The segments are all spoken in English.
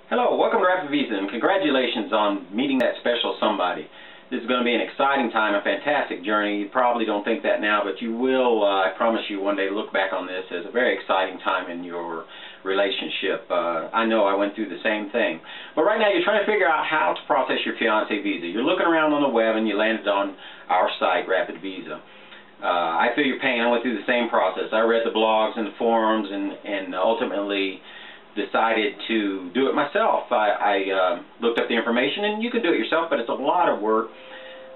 Hello, welcome to RapidVisa, and congratulations on meeting that special somebody. This is going to be an exciting time, a fantastic journey. You probably don't think that now, but you will, I promise you, one day look back on this as a very exciting time in your relationship. I know I went through the same thing. But right now you're trying to figure out how to process your fiancé visa. You're looking around on the web and you landed on our site, RapidVisa. I feel your pain. I went through the same process. I read the blogs and the forums and ultimately decided to do it myself. I looked up the information, and you can do it yourself, but it's a lot of work.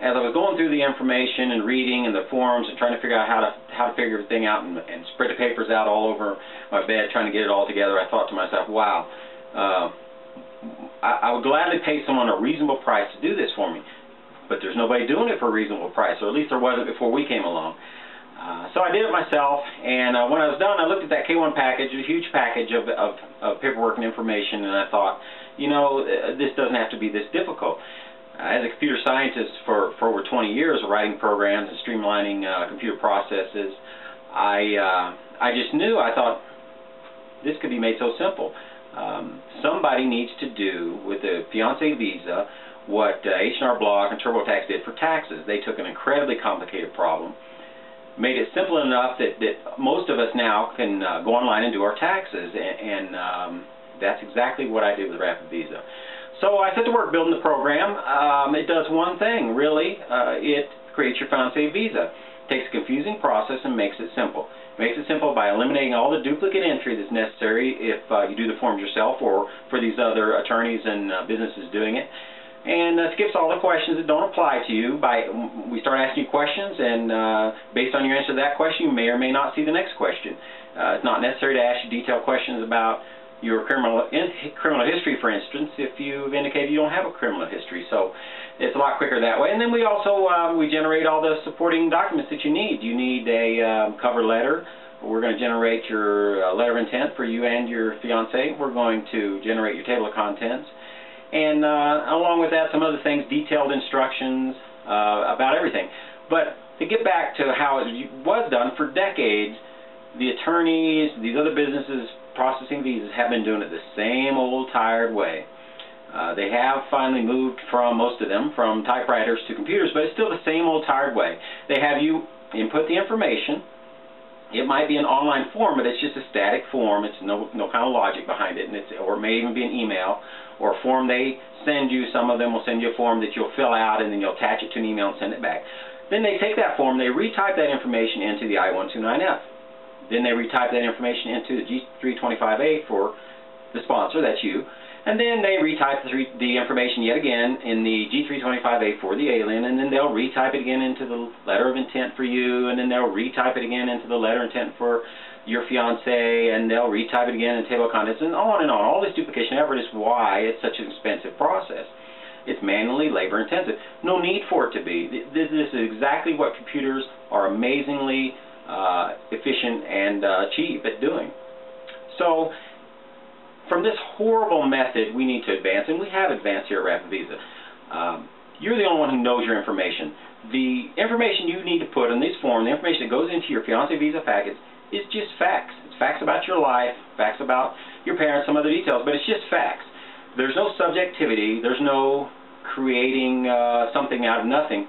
As I was going through the information and reading and the forums and trying to figure out how to figure everything out and spread the papers out all over my bed trying to get it all together, I thought to myself, wow, I would gladly pay someone a reasonable price to do this for me, but there's nobody doing it for a reasonable price, or at least there wasn't before we came along. So I did it myself, and when I was done, I looked at that K1 package, a huge package of paperwork and information, and I thought, you know, this doesn't have to be this difficult. As a computer scientist for over 20 years, writing programs and streamlining computer processes, I just knew, I thought, this could be made so simple. Somebody needs to do with the Fiancée Visa what H&R Block and TurboTax did for taxes. They took an incredibly complicated problem, made it simple enough that most of us now can go online and do our taxes, and that's exactly what I did with RapidVisa. So I set to work building the program. It does one thing, really. It creates your Fiancée Visa. It takes a confusing process and makes it simple. It makes it simple by eliminating all the duplicate entry that's necessary if you do the forms yourself or for these other attorneys and businesses doing it. And skips all the questions that don't apply to you. We start asking you questions, and based on your answer to that question, you may or may not see the next question. It's not necessary to ask you detailed questions about your criminal history, for instance, if you've indicated you don't have a criminal history. So it's a lot quicker that way. And then we also we generate all the supporting documents that you need. You need a cover letter. We're going to generate your letter of intent for you and your fiancé. We're going to generate your table of contents. And along with that, some other things, detailed instructions about everything. But to get back to how it was done, for decades, the attorneys, these other businesses processing visas have been doing it the same old tired way. They have finally moved from, most of them, from typewriters to computers, but it's still the same old tired way. They have you input the information. It might be an online form, but it's just a static form. It's no kind of logic behind it, and or it may even be an email or a form they send you. Some of them will send you a form that you'll fill out, and then you'll attach it to an email and send it back. Then they take that form, they retype that information into the I-129F. Then they retype that information into the G325A for the sponsor, that's you. And then they retype the information yet again in the G325A for the alien, and then they'll retype it again into the letter of intent for you, and then they'll retype it again into the letter of intent for your fiancé, and they'll retype it again in the table of contents, and on and on. All this duplication effort is why it's such an expensive process. It's manually labor intensive. No need for it to be. This is exactly what computers are amazingly efficient and cheap at doing. So from this horrible method, we need to advance, and we have advanced here at RapidVisa. You're the only one who knows your information. The information you need to put in this form, the information that goes into your Fiancée Visa package, is just facts. It's facts about your life, facts about your parents, some other details, but it's just facts. There's no subjectivity. There's no creating something out of nothing.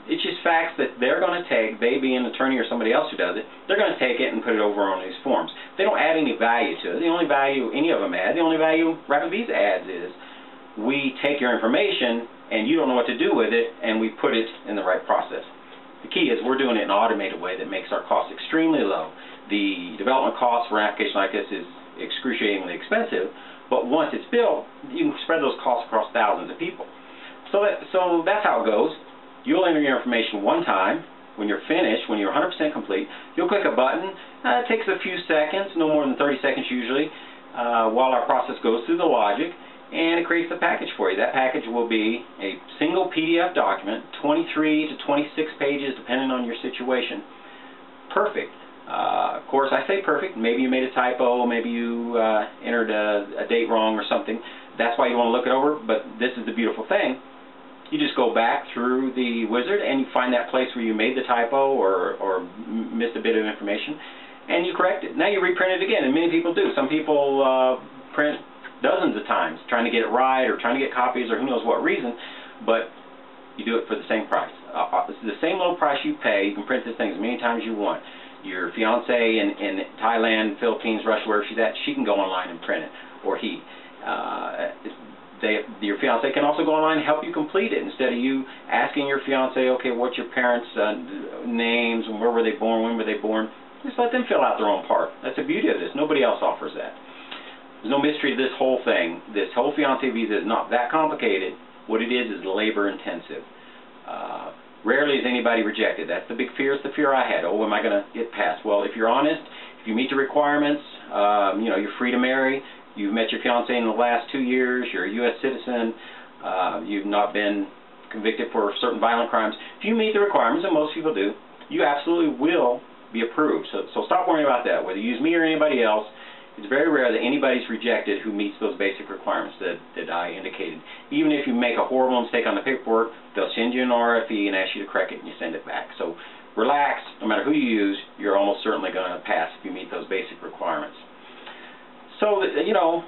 It's just facts that they're going to take, they being an attorney or somebody else who does it, they're going to take it and put it over on these forms. They don't add any value to it. The only value any of them add, the only value RapidVisa adds is we take your information and you don't know what to do with it, and we put it in the right process. The key is we're doing it in an automated way that makes our costs extremely low. The development cost for an application like this is excruciatingly expensive, but once it's built, you can spread those costs across thousands of people. So that's how it goes. You'll enter your information one time. When you're finished, when you're 100% complete, you'll click a button. It takes a few seconds, no more than 30 seconds usually, while our process goes through the logic, and it creates the package for you. That package will be a single PDF document, 23 to 26 pages depending on your situation. Perfect. Of course, I say perfect. Maybe you made a typo, maybe you entered a date wrong or something. That's why you want to look it over, but this is the beautiful thing. You just go back through the wizard and you find that place where you made the typo or missed a bit of information, and you correct it. Now you reprint it again, and many people do. Some people print dozens of times trying to get it right or trying to get copies or who knows what reason, but you do it for the same price. This is the same low price you pay. You can print this thing as many times as you want. Your fiance in Thailand, Philippines, Russia, wherever she's at, she can go online and print it, or he. Your fiance can also go online and help you complete it instead of you asking your fiance, okay, what's your parents' names and where were they born, when were they born. Just let them fill out their own part. That's the beauty of this. Nobody else offers that. There's no mystery to this whole thing. This whole fiancé visa is not that complicated. What it is labor intensive. Rarely is anybody rejected. That's the big fear. It's the fear I had. Oh, am I going to get passed? Well, if you're honest, if you meet the requirements, you know, you're free to marry, you've met your fiancé in the last 2 years, you're a U.S. citizen, you've not been convicted for certain violent crimes. If you meet the requirements, and most people do, you absolutely will be approved. So stop worrying about that. Whether you use me or anybody else, it's very rare that anybody's rejected who meets those basic requirements that I indicated. Even if you make a horrible mistake on the paperwork, they'll send you an RFE and ask you to correct it and you send it back. So relax. No matter who you use, you're almost certainly going to pass if you meet those basic requirements. So, you know,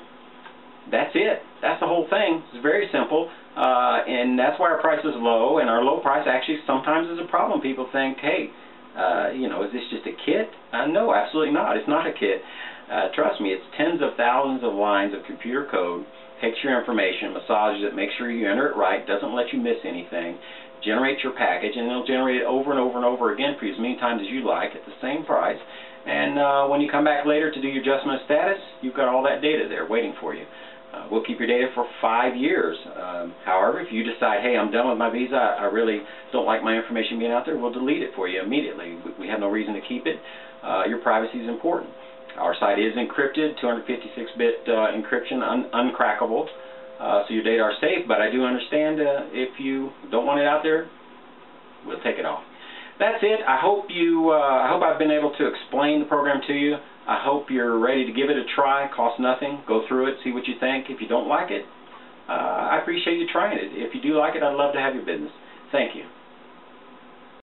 that's it. That's the whole thing. It's very simple, and that's why our price is low, and our low price actually sometimes is a problem. People think, hey, you know, is this just a kit? No, absolutely not. It's not a kit. Trust me, it's tens of thousands of lines of computer code, takes your information, massages it, makes sure you enter it right, doesn't let you miss anything, generates your package, and it'll generate it over and over and over again for you as many times as you like at the same price. And when you come back later to do your adjustment of status, you've got all that data there waiting for you. We'll keep your data for 5 years. However, if you decide, hey, I'm done with my visa, I really don't like my information being out there, we'll delete it for you immediately. We have no reason to keep it. Your privacy is important. Our site is encrypted, 256-bit encryption, uncrackable, so your data are safe, but I do understand if you don't want it out there, we'll take it off. That's it. I hope I've been able to explain the program to you. I hope you're ready to give it a try. Costs nothing. Go through it, see what you think. If you don't like it, I appreciate you trying it. If you do like it, I'd love to have your business. Thank you.